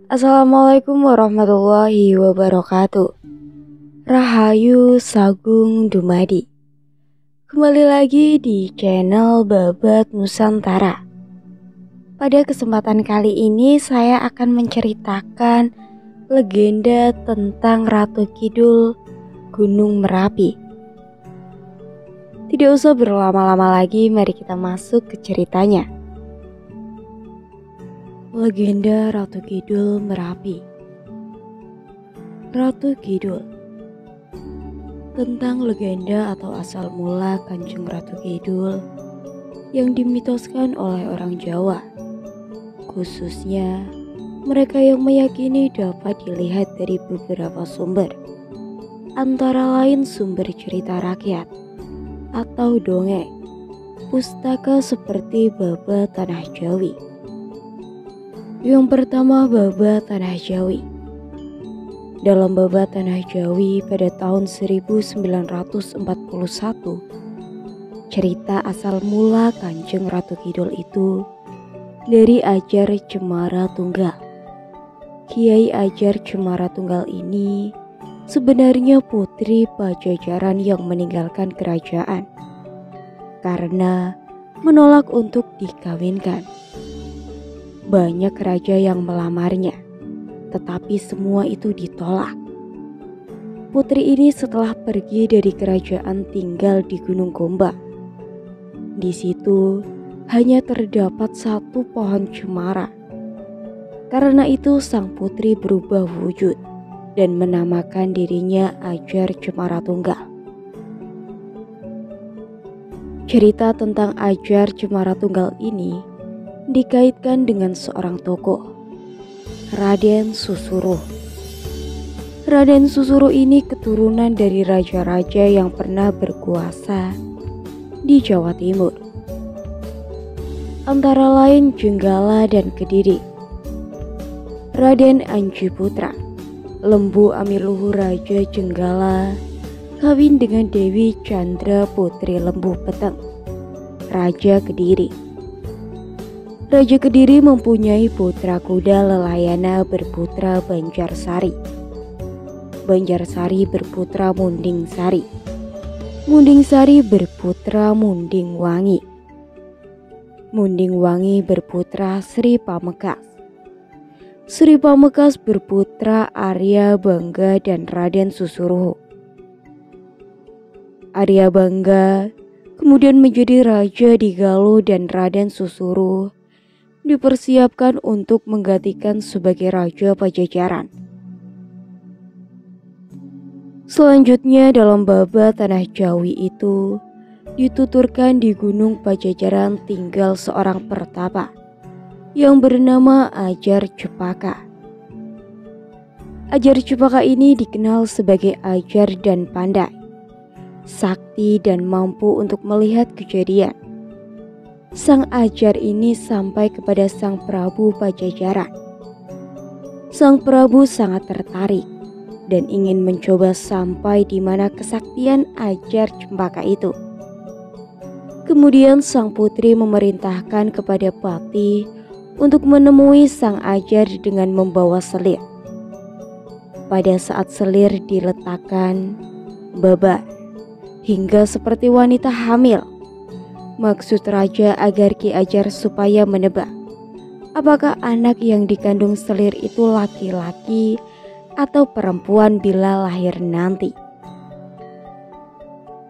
Assalamualaikum warahmatullahi wabarakatuh. Rahayu Sagung Dumadi. Kembali lagi di channel Babat Nusantara. Pada kesempatan kali ini saya akan menceritakan legenda tentang Ratu Kidul Gunung Merapi. Tidak usah berlama-lama lagi, mari kita masuk ke ceritanya. Legenda Ratu Kidul Merapi. Ratu Kidul. Tentang legenda atau asal mula Kanjeng Ratu Kidul yang dimitoskan oleh orang Jawa, khususnya mereka yang meyakini dapat dilihat dari beberapa sumber, antara lain sumber cerita rakyat atau dongeng, pustaka seperti Baba Tanah Jawi. Yang pertama, Baba Tanah Jawi. Dalam Baba Tanah Jawi pada tahun 1941, cerita asal mula Kanjeng Ratu Kidul itu dari Ajar Cemara Tunggal. Kiai Ajar Cemara Tunggal ini sebenarnya putri Pajajaran yang meninggalkan kerajaan karena menolak untuk dikawinkan. Banyak raja yang melamarnya, tetapi semua itu ditolak. Putri ini setelah pergi dari kerajaan tinggal di Gunung Gombak. Di situ hanya terdapat satu pohon cemara. Karena itu sang putri berubah wujud dan menamakan dirinya Ajar Cemara Tunggal. Cerita tentang Ajar Cemara Tunggal ini dikaitkan dengan seorang tokoh, Raden Susuruh. Raden Susuruh ini keturunan dari raja-raja yang pernah berkuasa di Jawa Timur, antara lain Jenggala dan Kediri. Raden Anji Putra, Lembu Amiluhur Raja Jenggala, kawin dengan Dewi Chandra Putri Lembu Peteng, Raja Kediri. Raja Kediri mempunyai putra kuda Lelayana berputra Banjarsari. Banjarsari berputra Mundingsari. Mundingsari berputra Mundingwangi. Mundingwangi berputra Sri Pamekas. Sri Pamekas berputra Arya Bangga dan Raden Susuruh. Arya Bangga kemudian menjadi raja di Galuh dan Raden Susuruh dipersiapkan untuk menggantikan sebagai raja Pajajaran. Selanjutnya dalam Baba Tanah Jawi itu dituturkan di Gunung Pajajaran tinggal seorang pertapa yang bernama Ajar Cepaka. Ajar Cepaka ini dikenal sebagai ajar dan pandai, sakti dan mampu untuk melihat kejadian. Sang ajar ini sampai kepada Sang Prabu Pajajaran. Sang Prabu sangat tertarik dan ingin mencoba sampai di mana kesaktian Ajar Cempaka itu. Kemudian sang putri memerintahkan kepada Pati untuk menemui sang ajar dengan membawa selir. Pada saat selir diletakkan, babar hingga seperti wanita hamil. Maksud raja agar Ki Ajar supaya menebak apakah anak yang dikandung selir itu laki-laki atau perempuan bila lahir nanti.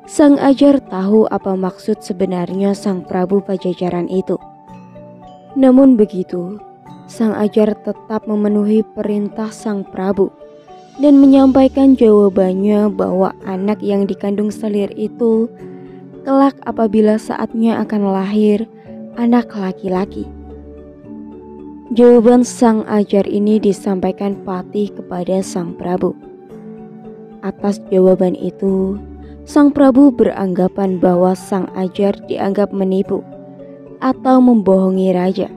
Sang ajar tahu apa maksud sebenarnya Sang Prabu Pajajaran itu. Namun begitu, sang ajar tetap memenuhi perintah Sang Prabu dan menyampaikan jawabannya bahwa anak yang dikandung selir itu kelak apabila saatnya akan lahir anak laki-laki. Jawaban sang ajar ini disampaikan Patih kepada Sang Prabu. Atas jawaban itu, Sang Prabu beranggapan bahwa sang ajar dianggap menipu atau membohongi raja.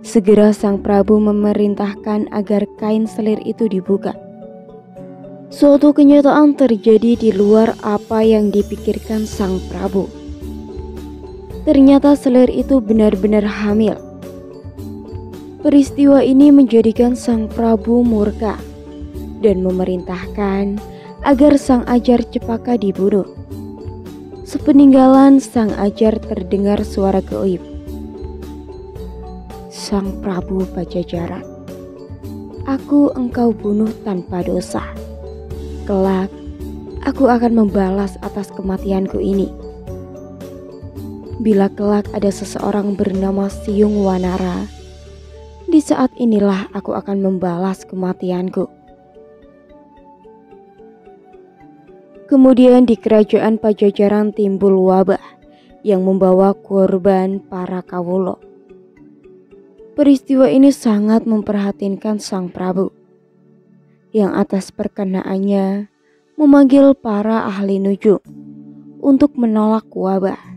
Segera Sang Prabu memerintahkan agar kain selir itu dibuka. Suatu kenyataan terjadi di luar apa yang dipikirkan Sang Prabu. Ternyata selir itu benar-benar hamil. Peristiwa ini menjadikan Sang Prabu murka dan memerintahkan agar Sang Ajar Cepaka dibunuh. Sepeninggalan Sang Ajar terdengar suara gaib. Sang Prabu Pajajaran, aku engkau bunuh tanpa dosa. Kelak aku akan membalas atas kematianku ini. Bila kelak ada seseorang bernama Siung Wanara, di saat inilah aku akan membalas kematianku. Kemudian di kerajaan Pajajaran timbul wabah yang membawa korban para kawula. Peristiwa ini sangat memprihatinkan Sang Prabu, yang atas perkenaannya memanggil para ahli nujum untuk menolak wabah.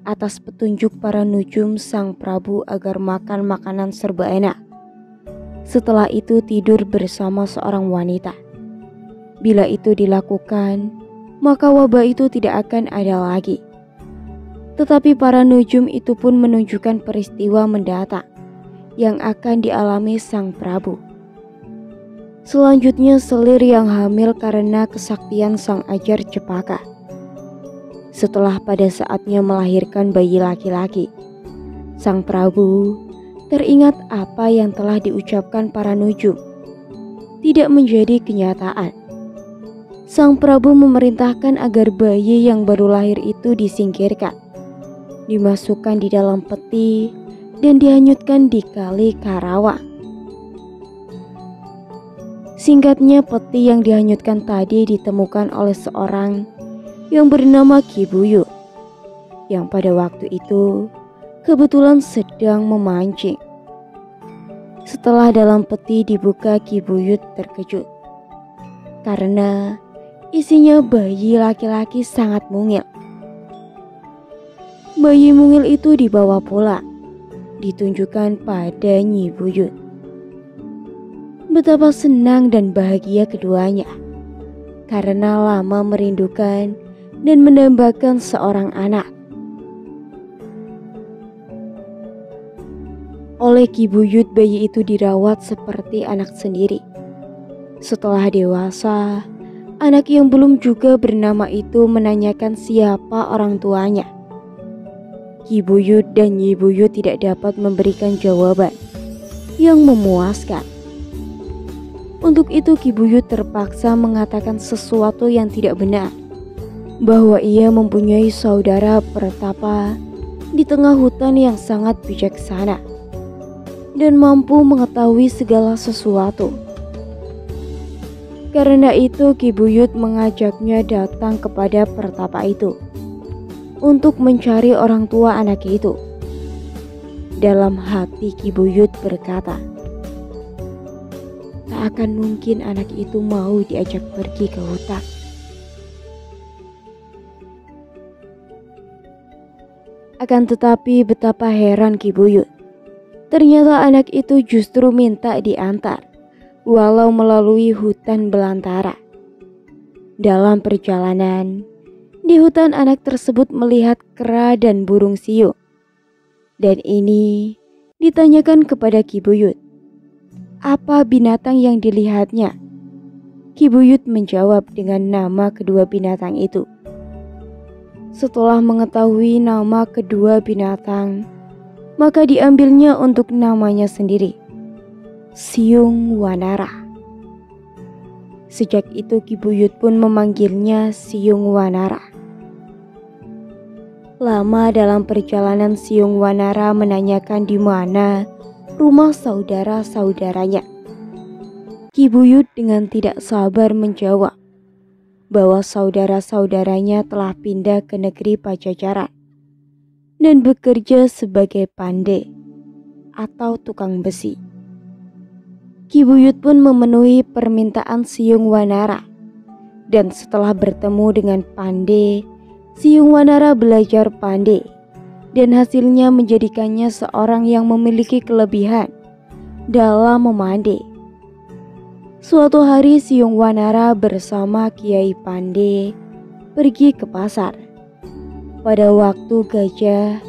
Atas petunjuk para nujum Sang Prabu agar makan makanan serba enak. Setelah itu tidur bersama seorang wanita. Bila itu dilakukan, maka wabah itu tidak akan ada lagi. Tetapi para nujum itu pun menunjukkan peristiwa mendatang yang akan dialami Sang Prabu. Selanjutnya selir yang hamil karena kesaktian Sang Ajar Cepaka. Setelah pada saatnya melahirkan bayi laki-laki, Sang Prabu teringat apa yang telah diucapkan para nujum tidak menjadi kenyataan. Sang Prabu memerintahkan agar bayi yang baru lahir itu disingkirkan, dimasukkan di dalam peti dan dihanyutkan di Kali Karawang. Singkatnya, peti yang dihanyutkan tadi ditemukan oleh seorang yang bernama Ki Buyut, yang pada waktu itu kebetulan sedang memancing. Setelah dalam peti dibuka, Ki Buyut terkejut karena isinya bayi laki-laki sangat mungil. Bayi mungil itu dibawa pulang, ditunjukkan pada Nyi Buyut. Betapa senang dan bahagia keduanya karena lama merindukan dan mendambakan seorang anak. Oleh Ki Buyut, bayi itu dirawat seperti anak sendiri. Setelah dewasa, anak yang belum juga bernama itu menanyakan siapa orang tuanya. Ki Buyut dan Nyi Buyut tidak dapat memberikan jawaban yang memuaskan. Untuk itu Ki Buyut terpaksa mengatakan sesuatu yang tidak benar, bahwa ia mempunyai saudara pertapa di tengah hutan yang sangat bijaksana dan mampu mengetahui segala sesuatu. Karena itu Ki Buyut mengajaknya datang kepada pertapa itu untuk mencari orang tua anak itu. Dalam hati Ki Buyut berkata, tak akan mungkin anak itu mau diajak pergi ke hutan. Akan tetapi betapa heran Ki Buyut. Ternyata anak itu justru minta diantar, walau melalui hutan belantara. Dalam perjalanan, di hutan anak tersebut melihat kera dan burung siung. Dan ini ditanyakan kepada Ki Buyut, apa binatang yang dilihatnya? Ki Buyut menjawab dengan nama kedua binatang itu. Setelah mengetahui nama kedua binatang, maka diambilnya untuk namanya sendiri, Siung Wanara. Sejak itu Ki Buyut pun memanggilnya Siung Wanara. Lama dalam perjalanan, Siung Wanara menanyakan di mana rumah saudara-saudaranya. Ki Buyut dengan tidak sabar menjawab bahwa saudara-saudaranya telah pindah ke negeri Pajajaran dan bekerja sebagai pandai atau tukang besi. Ki Buyut pun memenuhi permintaan Siung Wanara, dan setelah bertemu dengan pandai, Siung Wanara belajar pandai dan hasilnya menjadikannya seorang yang memiliki kelebihan dalam memandai. Suatu hari Siung Wanara bersama Kiai Pandai pergi ke pasar. Pada waktu gajah,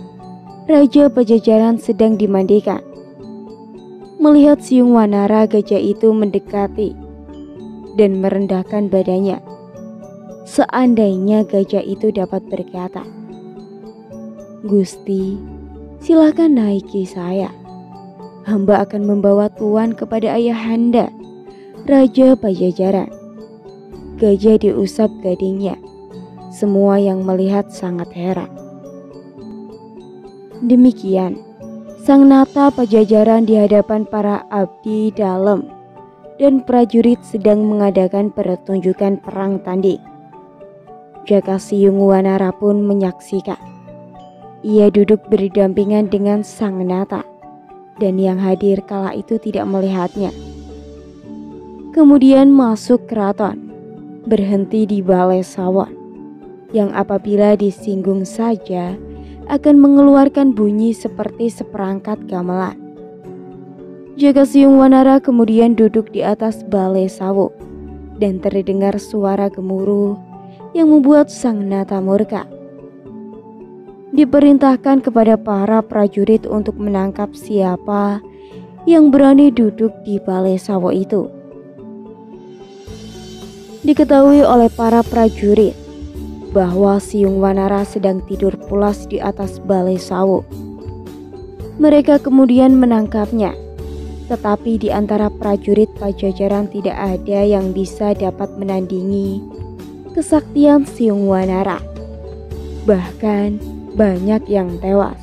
Raja Pajajaran sedang dimandikan. melihat Siung Wanara gajah itu mendekati dan merendahkan badannya. Seandainya gajah itu dapat berkata, "Gusti, silahkan naiki saya. Hamba akan membawa tuan kepada ayahanda, Raja Pajajaran." Gajah diusap gadingnya. Semua yang melihat sangat heran. Demikian, sang nata Pajajaran di hadapan para abdi dalam dan prajurit sedang mengadakan pertunjukan perang tanding. Jaka Siung Wanara pun menyaksikan. Ia duduk berdampingan dengan sang nata, dan yang hadir kala itu tidak melihatnya. Kemudian masuk keraton, berhenti di balai sawon, yang apabila disinggung saja akan mengeluarkan bunyi seperti seperangkat gamelan. Jaka Siung Wanara kemudian duduk di atas balai sawo, dan terdengar suara gemuruh yang membuat sang nata murka. Diperintahkan kepada para prajurit untuk menangkap siapa yang berani duduk di balai sawo itu. Diketahui oleh para prajurit bahwa Siung Wanara sedang tidur pulas di atas balai sawo. Mereka kemudian menangkapnya, tetapi di antara prajurit Pajajaran tidak ada yang bisa dapat menandingi kesaktian Siung Wanara. Bahkan banyak yang tewas.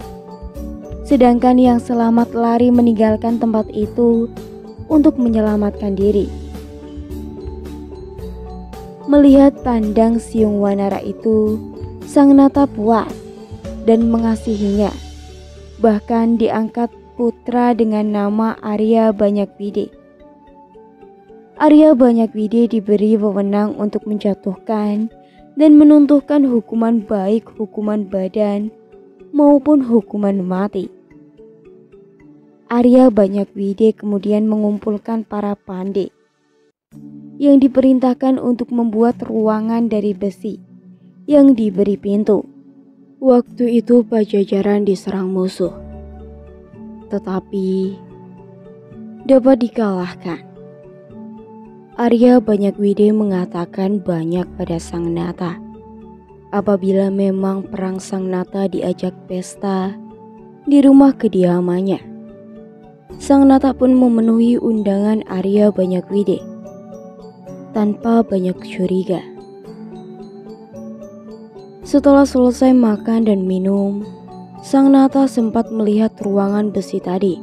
Sedangkan yang selamat lari meninggalkan tempat itu untuk menyelamatkan diri. Melihat pandang Siung Wanara itu, sang nata puas dan mengasihinya. Bahkan diangkat putra dengan nama Arya Banyakwide. Arya Banyakwide diberi wewenang untuk menjatuhkan dan menuntuhkan hukuman baik hukuman badan maupun hukuman mati. Arya Banyakwide kemudian mengumpulkan para pandai yang diperintahkan untuk membuat ruangan dari besi yang diberi pintu. Waktu itu Pajajaran diserang musuh, tetapi dapat dikalahkan. Arya Banyakwide mengatakan banyak pada sang nata. Apabila memang perang sang nata diajak pesta di rumah kediamannya, sang nata pun memenuhi undangan Arya Banyakwide tanpa banyak curiga. Setelah selesai makan dan minum, sang nata sempat melihat ruangan besi tadi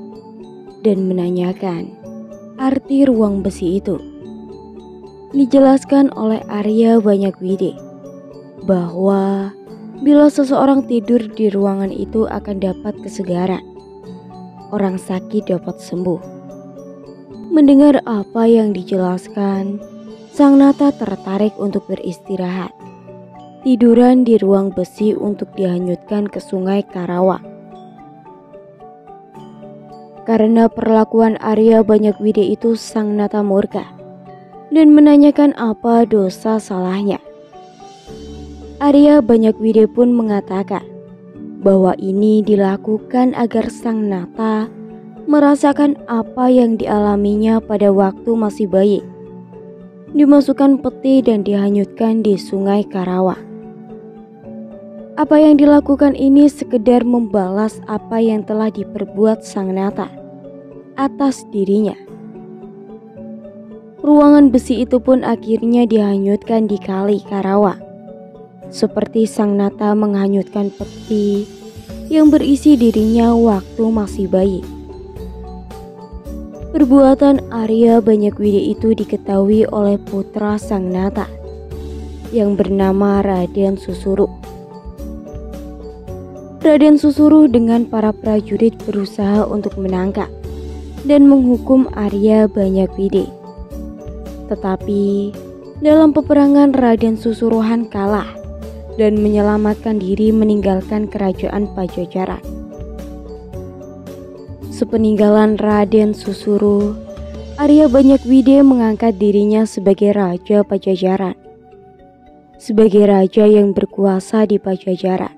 dan menanyakan arti ruang besi itu. Dijelaskan oleh Arya Banyakwide bahwa bila seseorang tidur di ruangan itu akan dapat kesegaran, orang sakit dapat sembuh. Mendengar apa yang dijelaskan, sang nata tertarik untuk beristirahat, tiduran di ruang besi untuk dihanyutkan ke sungai Karawang. Karena perlakuan Arya Banyakwide itu, sang nata murka dan menanyakan apa dosa salahnya. Arya Banyakwide pun mengatakan bahwa ini dilakukan agar sang nata merasakan apa yang dialaminya pada waktu masih bayi, dimasukkan peti dan dihanyutkan di sungai Karawang. Apa yang dilakukan ini sekedar membalas apa yang telah diperbuat sang nata atas dirinya. Ruangan besi itu pun akhirnya dihanyutkan di kali Karawang, seperti sang nata menghanyutkan peti yang berisi dirinya waktu masih bayi. Perbuatan Arya Banyakwide itu diketahui oleh putra sang nata yang bernama Raden Susuru. Raden Susuru dengan para prajurit berusaha untuk menangkap dan menghukum Arya Banyakwide. Tetapi dalam peperangan Raden Susuruhan kalah dan menyelamatkan diri meninggalkan kerajaan Pajajaran. Sepeninggalan Raden Susuru, Arya Banyakwide mengangkat dirinya sebagai Raja Pajajaran, sebagai raja yang berkuasa di Pajajaran.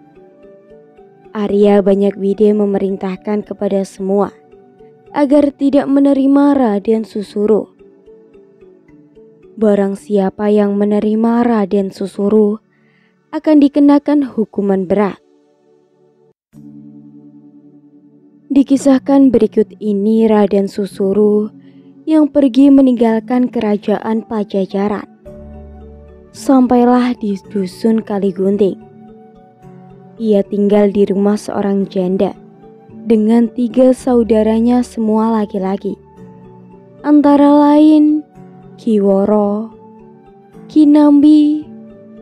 Arya Banyakwide memerintahkan kepada semua agar tidak menerima Raden Susuru. Barang siapa yang menerima Raden Susuru akan dikenakan hukuman berat. Dikisahkan berikut ini Raden Susuru yang pergi meninggalkan kerajaan Pajajaran. Sampailah di dusun Kaligunting. Ia tinggal di rumah seorang janda dengan 3 saudaranya semua laki-laki. Antara lain Ki Woro, Ki Nambi,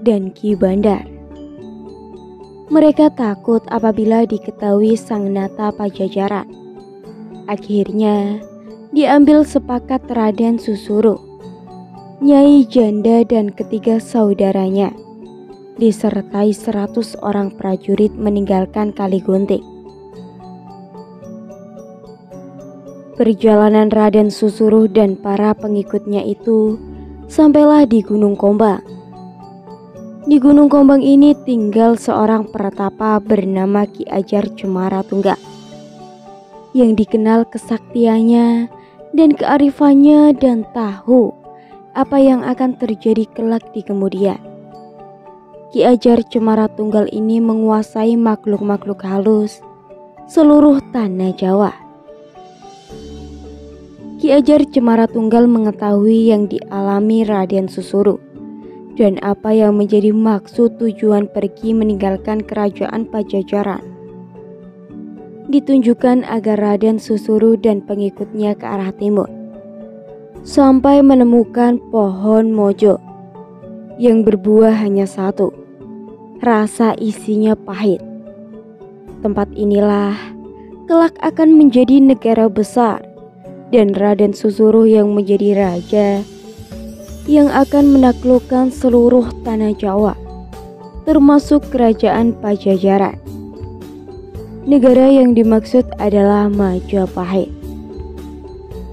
dan Ki Bandar. Mereka takut apabila diketahui sang nata Pajajaran. Akhirnya diambil sepakat Raden Susuru, Nyai Janda dan ketiga saudaranya disertai 100 orang prajurit meninggalkan Kaligunting. Perjalanan Raden Susuru dan para pengikutnya itu sampailah di Gunung Kombang. Di Gunung Kombang ini tinggal seorang pertapa bernama Ki Ajar Cemaratunggal yang dikenal kesaktiannya dan kearifannya dan tahu apa yang akan terjadi kelak di kemudian. Ki Ajar Cemaratunggal ini menguasai makhluk-makhluk halus seluruh tanah Jawa. Ki Ajar Cemaratunggal mengetahui yang dialami Raden Susuru dan apa yang menjadi maksud tujuan pergi meninggalkan kerajaan Pajajaran. Ditunjukkan agar Raden Susuru dan pengikutnya ke arah timur, sampai menemukan pohon mojo yang berbuah hanya satu. Rasa isinya pahit. Tempat inilah kelak akan menjadi negara besar dan Raden Susuru yang menjadi raja yang akan menaklukkan seluruh tanah Jawa, termasuk kerajaan Pajajaran. Negara yang dimaksud adalah Majapahit.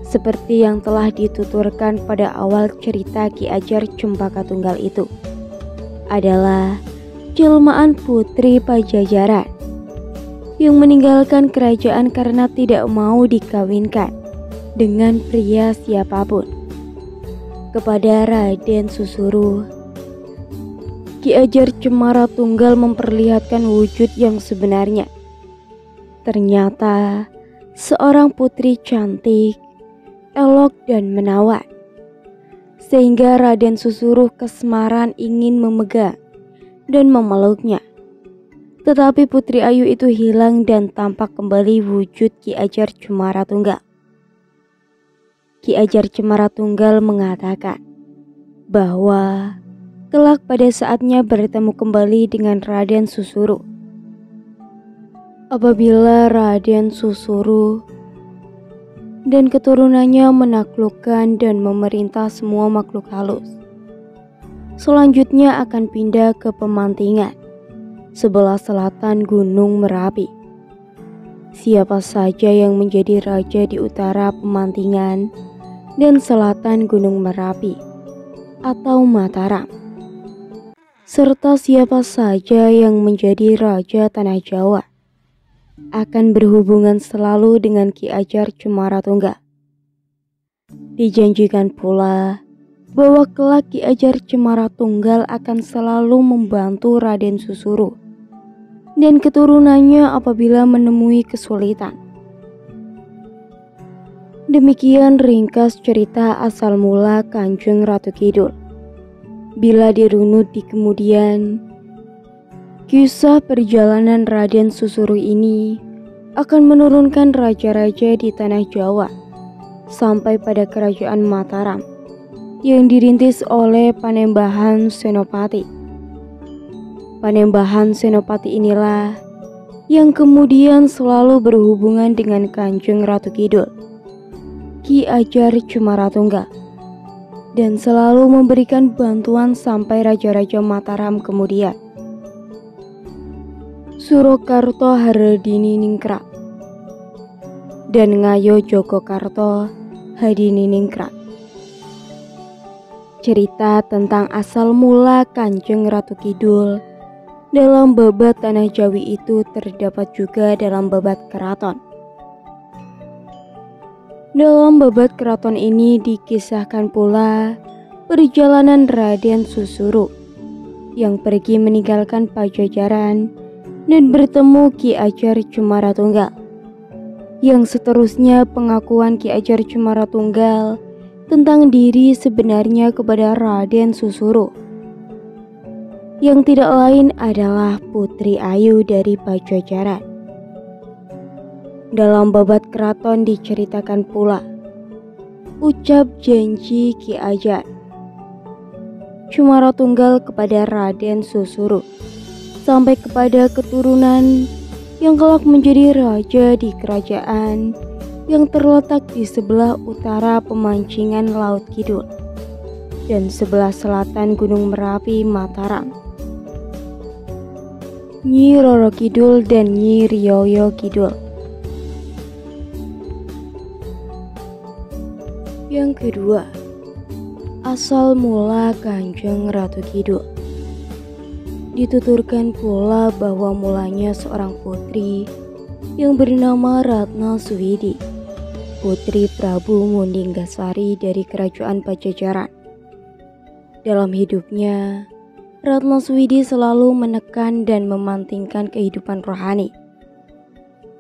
Seperti yang telah dituturkan pada awal cerita Ki Ajar Cempakatunggal itu, adalah jelmaan putri Pajajaran yang meninggalkan kerajaan karena tidak mau dikawinkan dengan pria siapapun. Kepada Raden Susuru, Ki Ajar Cemaratunggal memperlihatkan wujud yang sebenarnya. Ternyata seorang putri cantik, elok dan menawan, sehingga Raden Susuru kesemaran ingin memegang dan memeluknya. Tetapi putri ayu itu hilang dan tampak kembali wujud Ki Ajar Cemaratunggal. Ki Ajar Cemaratunggal mengatakan bahwa kelak pada saatnya bertemu kembali dengan Raden Susuru. Apabila Raden Susuru dan keturunannya menaklukkan dan memerintah semua makhluk halus, selanjutnya akan pindah ke Pemantingan, sebelah selatan Gunung Merapi. Siapa saja yang menjadi raja di utara Pemantingan dan selatan Gunung Merapi atau Mataram, serta siapa saja yang menjadi raja tanah Jawa, akan berhubungan selalu dengan Ki Ajar Cemaratunggal. Dijanjikan pula bahwa kelak Ki Ajar Cemaratunggal akan selalu membantu Raden Susuru dan keturunannya apabila menemui kesulitan. Demikian ringkas cerita asal mula Kanjeng Ratu Kidul. Bila dirunut di kemudian, kisah perjalanan Raden Susuru ini akan menurunkan raja-raja di tanah Jawa sampai pada kerajaan Mataram yang dirintis oleh Panembahan Senopati. Panembahan Senopati inilah yang kemudian selalu berhubungan dengan Kanjeng Ratu Kidul, Ki Ajar Cemaratunggal, dan selalu memberikan bantuan sampai raja-raja Mataram kemudian. Surakarta Hardiningrat dan Ngayo Jogokarto Hadiningrat. Cerita tentang asal mula Kanjeng Ratu Kidul dalam babat Tanah Jawi itu terdapat juga dalam babat Keraton. Dalam babat keraton ini dikisahkan pula perjalanan Raden Susuru yang pergi meninggalkan Pajajaran dan bertemu Ki Ajar Cemaratunggal. Yang seterusnya pengakuan Ki Ajar Cemaratunggal tentang diri sebenarnya kepada Raden Susuru, yang tidak lain adalah Putri Ayu dari Pajajaran. Dalam babat keraton diceritakan pula ucap janji Ki Ajar Cemaratunggal kepada Raden Susuru sampai kepada keturunan yang kelak menjadi raja di kerajaan yang terletak di sebelah utara pemancingan Laut Kidul dan sebelah selatan Gunung Merapi Mataram, Nyi Roro Kidul dan Nyi Rioyo Kidul. Yang kedua, asal mula Kanjeng Ratu Kidul. Dituturkan pula bahwa mulanya seorang putri yang bernama Ratna Suwidi, putri Prabu Mundinggasari dari kerajaan Pajajaran. Dalam hidupnya, Ratna Suwidi selalu menekan dan memantingkan kehidupan rohani.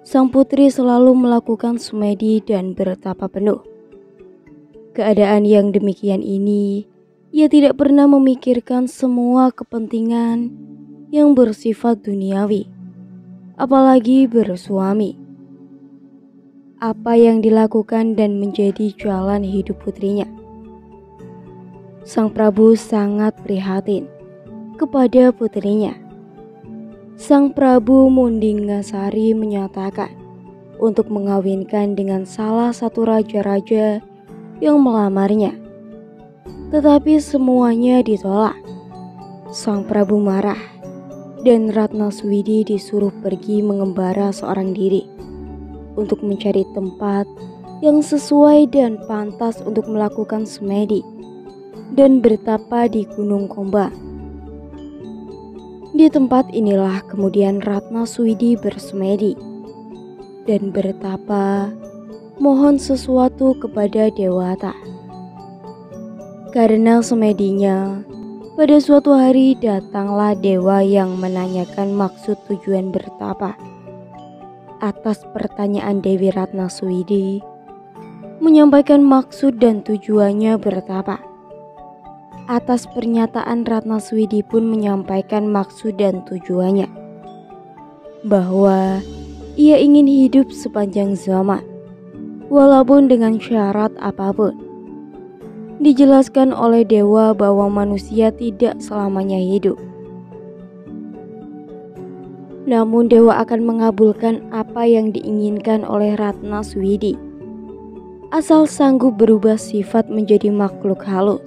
Sang putri selalu melakukan semedi dan bertapa penuh. Keadaan yang demikian ini, ia tidak pernah memikirkan semua kepentingan yang bersifat duniawi, apalagi bersuami. Apa yang dilakukan dan menjadi jalan hidup putrinya. Sang Prabu sangat prihatin kepada putrinya. Sang Prabu Mundinggasari menyatakan untuk mengawinkan dengan salah satu raja-raja yang melamarnya, tetapi semuanya ditolak. Sang Prabu marah dan Ratna Suwidi disuruh pergi mengembara seorang diri untuk mencari tempat yang sesuai dan pantas untuk melakukan semedi dan bertapa di Gunung Kombang. Di tempat inilah kemudian Ratna Suwidi bersemedi dan bertapa mohon sesuatu kepada Dewata. Karena semedinya, pada suatu hari datanglah dewa yang menanyakan maksud tujuan bertapa. Atas pertanyaan Dewi Ratna Suwidi, menyampaikan maksud dan tujuannya bertapa. Atas pernyataan Ratna Suwidi pun menyampaikan maksud dan tujuannya, bahwa ia ingin hidup sepanjang zaman, walaupun dengan syarat apapun. Dijelaskan oleh dewa bahwa manusia tidak selamanya hidup. Namun dewa akan mengabulkan apa yang diinginkan oleh Ratna Suwidi, asal sanggup berubah sifat menjadi makhluk halus.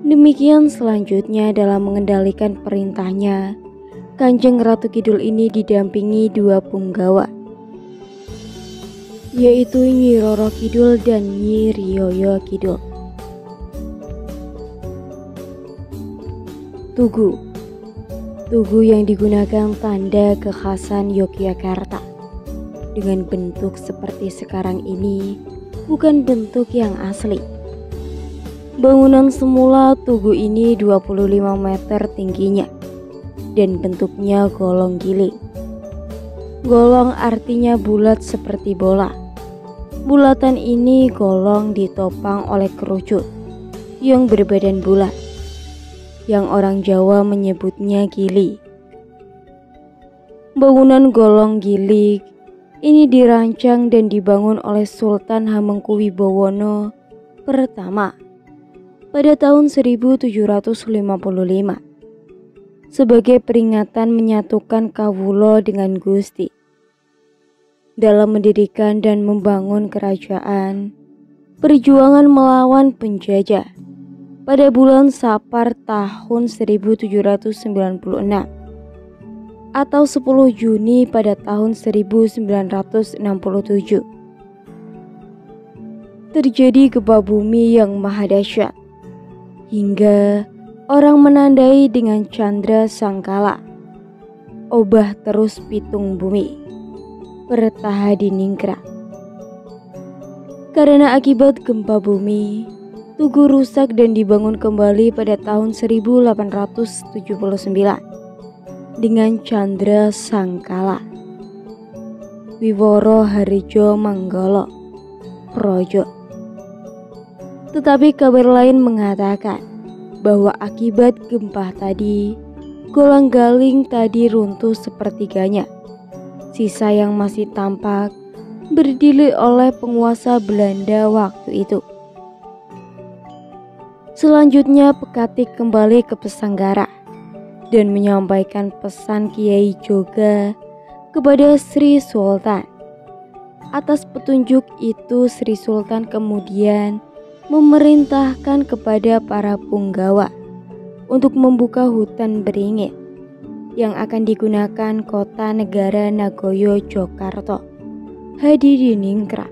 Demikian selanjutnya dalam mengendalikan perintahnya, Kanjeng Ratu Kidul ini didampingi dua punggawa, yaitu Nyi Roro Kidul dan Nyi Rioyo Kidul. Tugu. Tugu yang digunakan tanda kekhasan Yogyakarta. Dengan bentuk seperti sekarang ini, bukan bentuk yang asli. Bangunan semula tugu ini 25 meter tingginya dan bentuknya golong giling. Golong artinya bulat seperti bola. Bulatan ini golong ditopang oleh kerucut yang berbadan bulat, yang orang Jawa menyebutnya gili. Bangunan golong gili ini dirancang dan dibangun oleh Sultan Hamengkubuwono pertama pada tahun 1755 sebagai peringatan menyatukan Kawula dengan Gusti. Dalam mendirikan dan membangun kerajaan, perjuangan melawan penjajah pada bulan Sapar tahun 1796 atau 10 Juni pada tahun 1967. Terjadi gempa bumi yang maha dahsyat, hingga orang menandai dengan candra sangkala, obah terus pitung bumi, pertaha diningkra. Karena akibat gempa bumi, Tugu rusak dan dibangun kembali pada tahun 1879 dengan Candra Sangkala, Wiworo Harijo Manggolo, Projo. Tetapi kabar lain mengatakan bahwa akibat gempa tadi, Golang-Galing tadi runtuh sepertiganya. Sisa yang masih tampak berdiri oleh penguasa Belanda waktu itu. Selanjutnya Pekatik kembali ke Pesanggara dan menyampaikan pesan Kiai Joga kepada Sri Sultan. Atas petunjuk itu Sri Sultan kemudian memerintahkan kepada para punggawa untuk membuka hutan beringin yang akan digunakan kota negara Nagoyo Jogarta Hadiningrat.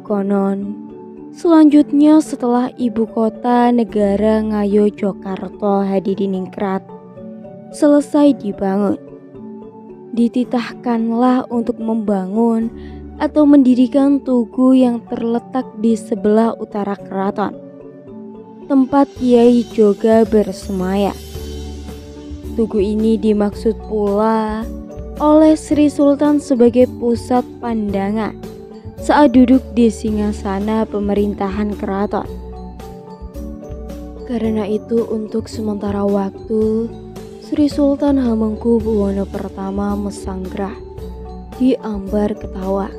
Konon selanjutnya setelah ibu kota negara Ngayogyakarta Hadiningrat selesai dibangun, dititahkanlah untuk membangun atau mendirikan tugu yang terletak di sebelah utara keraton, tempat Kiai Joga bersemaya. Tugu ini dimaksud pula oleh Sri Sultan sebagai pusat pandangan saat duduk di singgasana pemerintahan keraton. Karena itu untuk sementara waktu Sri Sultan Hamengkubuwono I Mesanggrah di Ambar Ketawang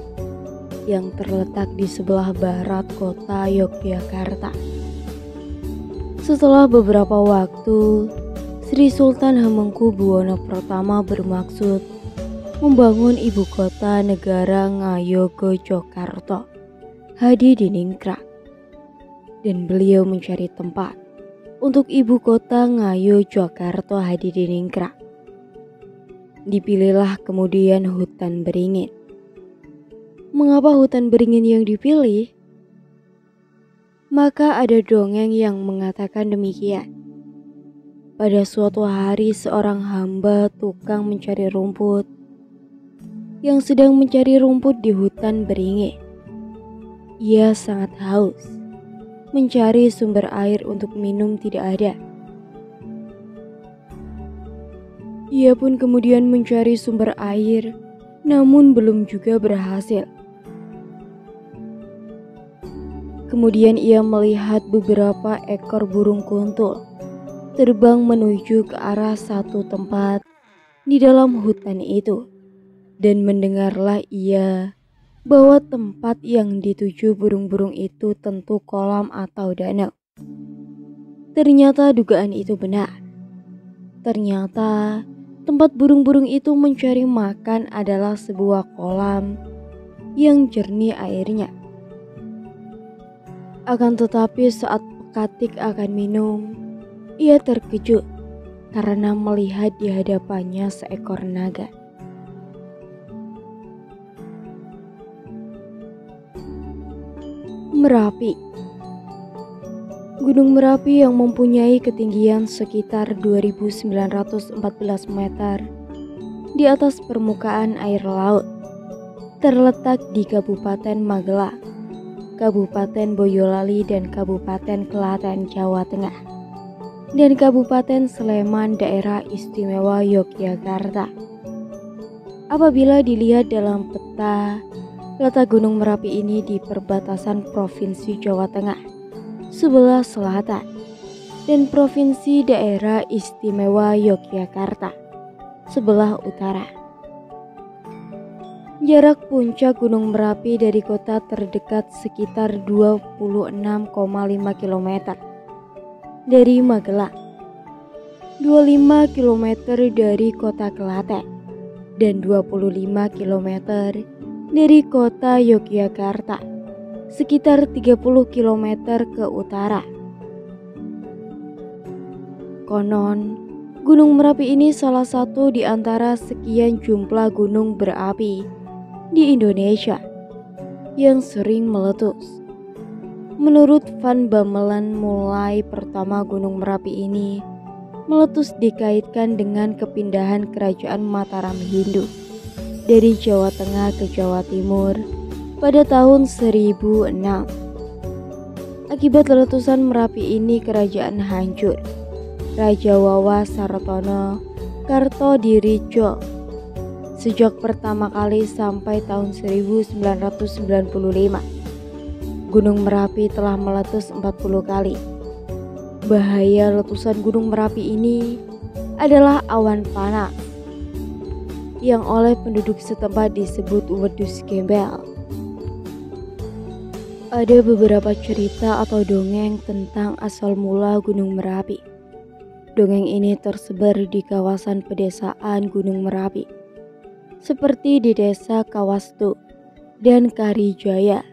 yang terletak di sebelah barat kota Yogyakarta. Setelah beberapa waktu, Sri Sultan Hamengkubuwono I bermaksud membangun ibu kota negara Ngayogyakarta Hadiningrat, dan beliau mencari tempat untuk ibu kota Ngayogyakarta Hadiningrat. Dipilihlah kemudian hutan beringin. Mengapa hutan beringin yang dipilih? Maka ada dongeng yang mengatakan demikian. Pada suatu hari seorang hamba tukang mencari rumput yang sedang mencari rumput di hutan beringin. Ia sangat haus, mencari sumber air untuk minum tidak ada. Ia pun kemudian mencari sumber air, namun belum juga berhasil. Kemudian ia melihat beberapa ekor burung kuntul terbang menuju ke arah satu tempat di dalam hutan itu. Dan mendengarlah ia bahwa tempat yang dituju burung-burung itu tentu kolam atau danau. Ternyata dugaan itu benar. Ternyata tempat burung-burung itu mencari makan adalah sebuah kolam yang jernih airnya. Akan tetapi saat Pekatik akan minum, ia terkejut karena melihat di hadapannya seekor naga. Merapi. Gunung Merapi yang mempunyai ketinggian sekitar 2.914 meter di atas permukaan air laut, terletak di Kabupaten Magelang, Kabupaten Boyolali dan Kabupaten Klaten Jawa Tengah, dan Kabupaten Sleman Daerah Istimewa Yogyakarta. Apabila dilihat dalam peta, letak Gunung Merapi ini di perbatasan Provinsi Jawa Tengah sebelah selatan dan Provinsi Daerah Istimewa Yogyakarta sebelah utara. Jarak puncak Gunung Merapi dari kota terdekat sekitar 26,5 km dari Magelang, 25 km dari kota Klaten, dan 25 km dari kota Yogyakarta, sekitar 30 km ke utara. Konon, Gunung Merapi ini salah satu di antara sekian jumlah gunung berapi di Indonesia yang sering meletus. Menurut Van Bamelan, mulai pertama Gunung Merapi ini meletus dikaitkan dengan kepindahan kerajaan Mataram Hindu dari Jawa Tengah ke Jawa Timur pada tahun 1006. Akibat letusan Merapi ini kerajaan hancur. Raja Wawa Saratono Kartodirijo sejak pertama kali sampai tahun 1995. Gunung Merapi telah meletus 40 kali. Bahaya letusan Gunung Merapi ini adalah awan panas yang oleh penduduk setempat disebut wedus gembel. Ada beberapa cerita atau dongeng tentang asal mula Gunung Merapi. Dongeng ini tersebar di kawasan pedesaan Gunung Merapi, seperti di desa Kawastu dan Karijaya.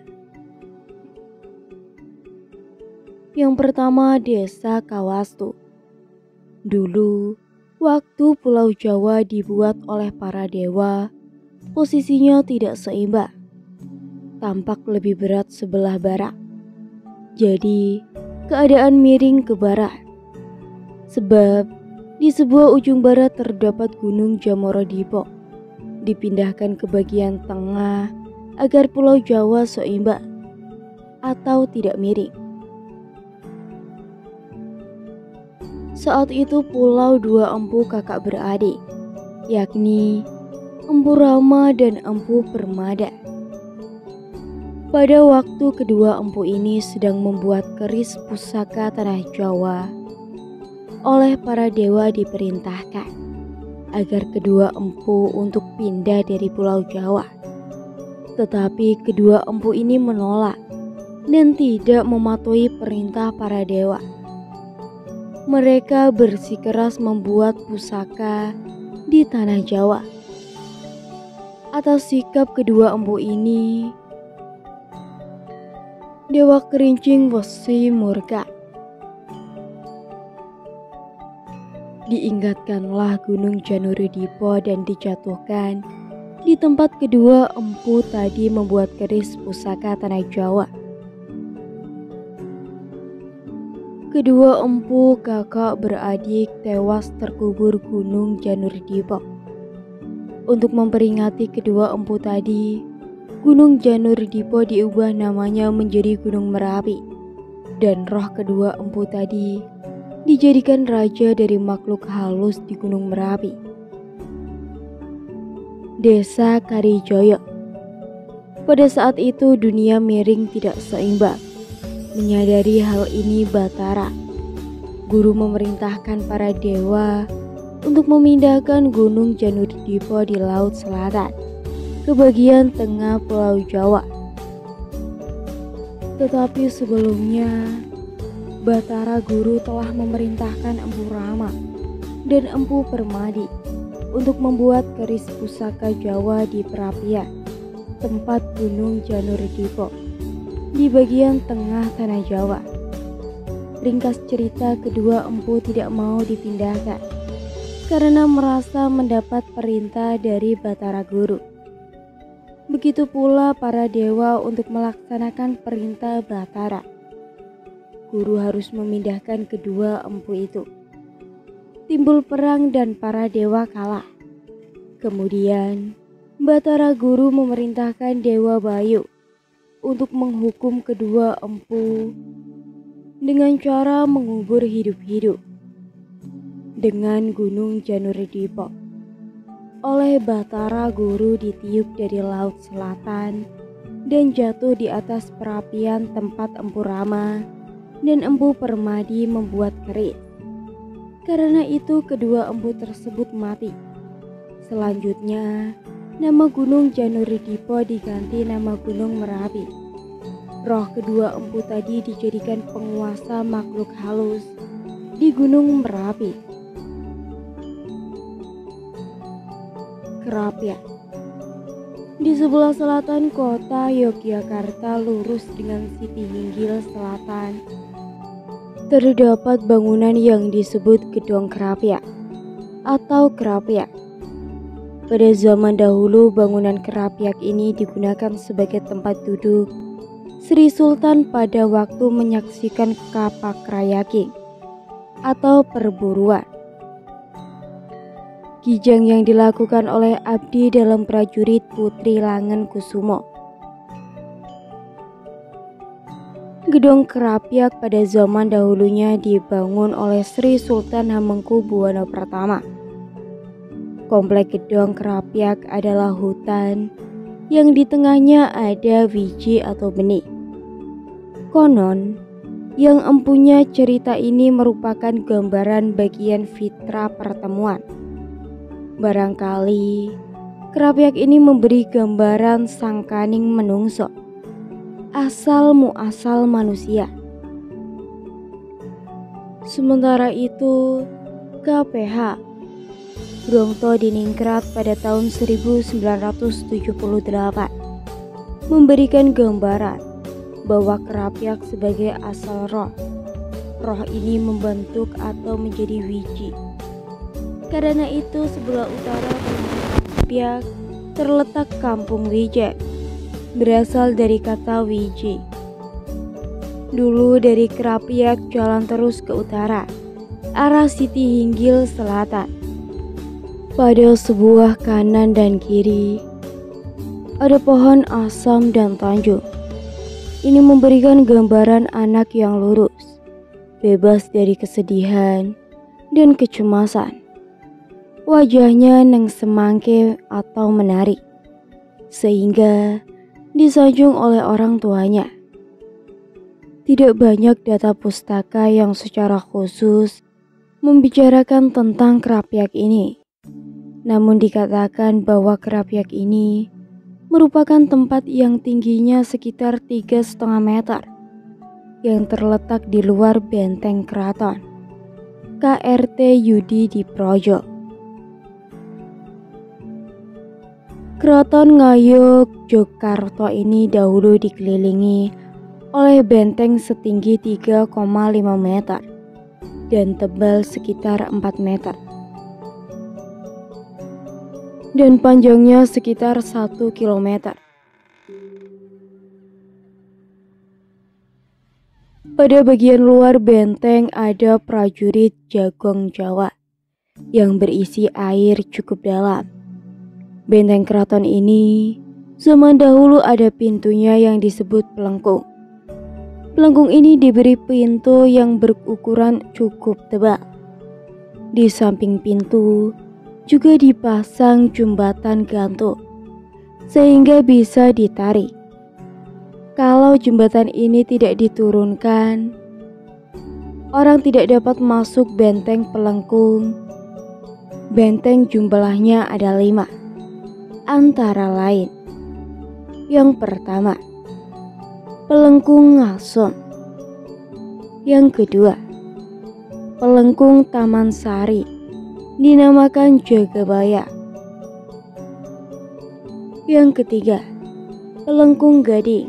Yang pertama, desa Kawastu. Dulu, waktu Pulau Jawa dibuat oleh para dewa, posisinya tidak seimbang. Tampak lebih berat sebelah barat. Jadi, keadaan miring ke barat. Sebab, di sebuah ujung barat terdapat Gunung Jamoro-Dipo. Dipindahkan ke bagian tengah agar Pulau Jawa seimbang atau tidak miring. Saat itu pulau dua empu kakak beradik, yakni Empu Rama dan Empu Permada. Pada waktu kedua empu ini sedang membuat keris pusaka tanah Jawa, oleh para dewa diperintahkan agar kedua empu untuk pindah dari Pulau Jawa. Tetapi kedua empu ini menolak dan tidak mematuhi perintah para dewa. Mereka bersikeras membuat pusaka di tanah Jawa. Atas sikap kedua empu ini, Dewa Kerincing Wesi murka. Diingatkanlah Gunung Janur-Dipo dan dijatuhkan di tempat kedua empu tadi membuat keris pusaka tanah Jawa. Kedua empu kakak beradik tewas terkubur Gunung Janur-Dipo. Untuk memperingati kedua empu tadi, Gunung Janur-Dipo diubah namanya menjadi Gunung Merapi, dan roh kedua empu tadi dijadikan raja dari makhluk halus di Gunung Merapi. Desa Karijoyo. Pada saat itu dunia miring tidak seimbang. Menyadari hal ini Batara, guru, memerintahkan para dewa untuk memindahkan Gunung Janur-Dipo di Laut Selatan ke bagian tengah Pulau Jawa. Tetapi sebelumnya, Batara Guru telah memerintahkan Empu Rama dan Empu Permadi untuk membuat keris pusaka Jawa di Perapian, tempat Gunung Janur-Dipo, di bagian tengah tanah Jawa. Ringkas cerita, kedua empu tidak mau dipindahkan karena merasa mendapat perintah dari Batara Guru. Begitu pula para dewa untuk melaksanakan perintah Batara. Guru harus memindahkan kedua empu itu. Timbul perang dan para dewa kalah. Kemudian Batara Guru memerintahkan Dewa Bayu untuk menghukum kedua empu dengan cara mengubur hidup-hidup dengan Gunung Janur-Dipo. Oleh Batara Guru ditiup dari Laut Selatan dan jatuh di atas perapian tempat Empu Rama dan Empu Permadi membuat keris. Karena itu kedua empu tersebut mati. Selanjutnya, nama Gunung Janur-Dipo diganti nama Gunung Merapi. Roh kedua empu tadi dijadikan penguasa makhluk halus di Gunung Merapi. Kerapian. Di sebelah selatan kota Yogyakarta, lurus dengan Siti Hinggil Selatan, terdapat bangunan yang disebut Gedong Kerapian atau Kerapiak. Pada zaman dahulu, bangunan Kerapiak ini digunakan sebagai tempat duduk Sri Sultan pada waktu menyaksikan Kapakrayaking atau perburuan. Kijang yang dilakukan oleh abdi dalam prajurit Putri Langen Kusumo. Gedong Krapyak pada zaman dahulunya dibangun oleh Sri Sultan Hamengkubuwono I. Komplek Gedong Krapyak adalah hutan yang di tengahnya ada wiji atau benih. Konon, yang empunya cerita ini merupakan gambaran bagian fitrah pertemuan. Barangkali Krapyak ini memberi gambaran sangkaning menungso, asal muasal manusia. Sementara itu, KPH Brongto Diningrat pada tahun 1978 memberikan gambaran bahwa Krapyak sebagai asal roh. Roh ini membentuk atau menjadi wiji. Karena itu sebelah utara Krapyak terletak Kampung Wijen, berasal dari kata wiji. Dulu dari Krapyak jalan terus ke utara, arah Siti Hinggil selatan. Pada sebuah kanan dan kiri, ada pohon asam dan tanjung. Ini memberikan gambaran anak yang lurus, bebas dari kesedihan dan kecemasan. Wajahnya neng semangke atau menarik, sehingga disanjung oleh orang tuanya. Tidak banyak data pustaka yang secara khusus membicarakan tentang Krapyak ini. Namun dikatakan bahwa Krapyak ini merupakan tempat yang tingginya sekitar 3,5 meter yang terletak di luar benteng keraton KRT Yudi di Projo. Keraton Ngayog Yogyakarta ini dahulu dikelilingi oleh benteng setinggi 3,5 meter dan tebal sekitar 4 meter. Dan panjangnya sekitar 1 kilometer. Pada bagian luar benteng ada prajurit Jagong Jawa yang berisi air cukup dalam. Benteng keraton ini zaman dahulu ada pintunya yang disebut pelengkung. Pelengkung ini diberi pintu yang berukuran cukup tebal. Di samping pintu juga dipasang jembatan gantung sehingga bisa ditarik. Kalau jembatan ini tidak diturunkan, orang tidak dapat masuk benteng pelengkung. Benteng jumlahnya ada 5, antara lain. Yang pertama, Pelengkung Ngasem. Yang kedua, Pelengkung Taman Sari, dinamakan Jagabaya. Yang ketiga, Pelengkung Gading,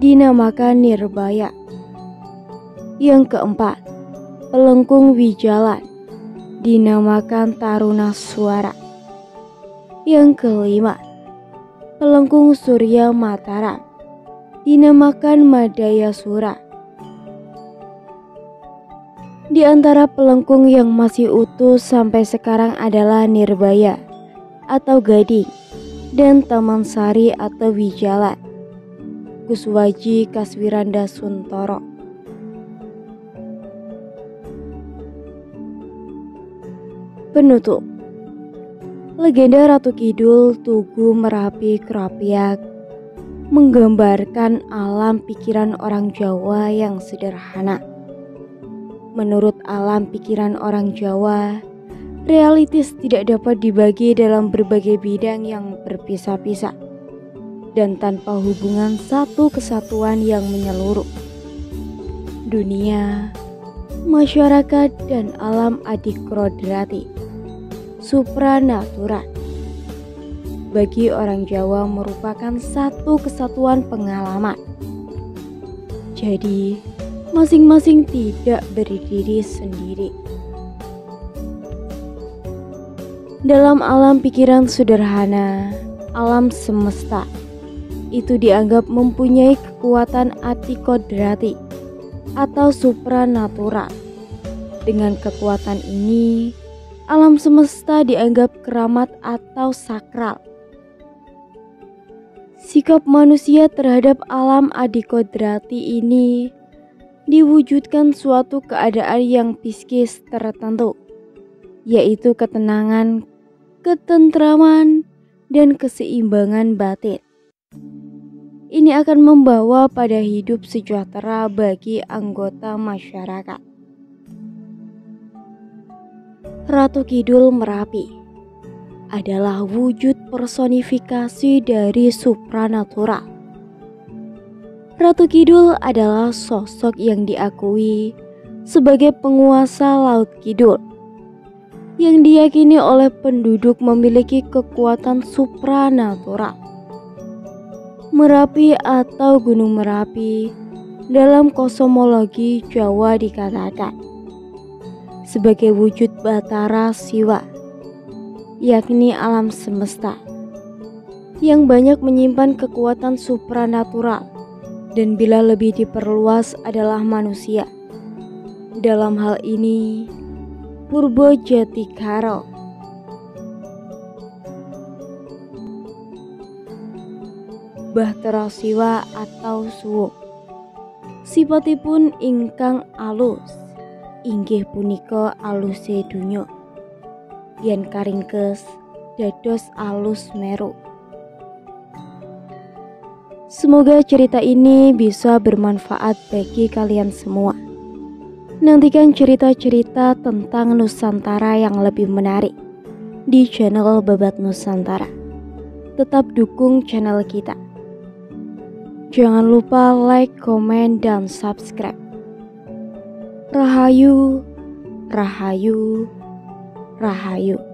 dinamakan Nirbaya. Yang keempat, Pelengkung Wijalan, dinamakan Taruna Suara. Yang kelima, Pelengkung Surya Mataram, dinamakan Madaya Sura. Di antara pelengkung yang masih utuh sampai sekarang adalah Nirbaya atau Gading dan Taman Sari atau Wijalan. Kuswaji Kaswiranda Suntoro. Penutup. Legenda Ratu Kidul Tugu Merapi Krapyak menggambarkan alam pikiran orang Jawa yang sederhana. Menurut alam pikiran orang Jawa, realitas tidak dapat dibagi dalam berbagai bidang yang berpisah-pisah dan tanpa hubungan satu kesatuan yang menyeluruh. Dunia, masyarakat, dan alam adikodrati, supranatural, bagi orang Jawa merupakan satu kesatuan pengalaman. Jadi, masing-masing tidak berdiri sendiri. Dalam alam pikiran sederhana, alam semesta itu dianggap mempunyai kekuatan adikodrati atau supranatural. Dengan kekuatan ini, alam semesta dianggap keramat atau sakral. Sikap manusia terhadap alam adikodrati ini diwujudkan suatu keadaan yang psikis tertentu, yaitu ketenangan, ketentraman, dan keseimbangan batin. Ini akan membawa pada hidup sejahtera bagi anggota masyarakat. Ratu Kidul Merapi adalah wujud personifikasi dari supranatural. Ratu Kidul adalah sosok yang diakui sebagai penguasa Laut Kidul, yang diyakini oleh penduduk memiliki kekuatan supranatural. Merapi atau Gunung Merapi dalam kosmologi Jawa dikatakan sebagai wujud Batara Siwa, yakni alam semesta, yang banyak menyimpan kekuatan supranatural dan bila lebih diperluas adalah manusia. Dalam hal ini, Purbo Jatikaro. Bahtara Siwa atau Suwung, sipatipun ingkang alus, inggih punika aluse donya, yen karingkes dados alus Meru. Semoga cerita ini bisa bermanfaat bagi kalian semua. Nantikan cerita-cerita tentang Nusantara yang lebih menarik di channel Babat Nusantara. Tetap dukung channel kita. Jangan lupa like, komen, dan subscribe. Rahayu, Rahayu, Rahayu.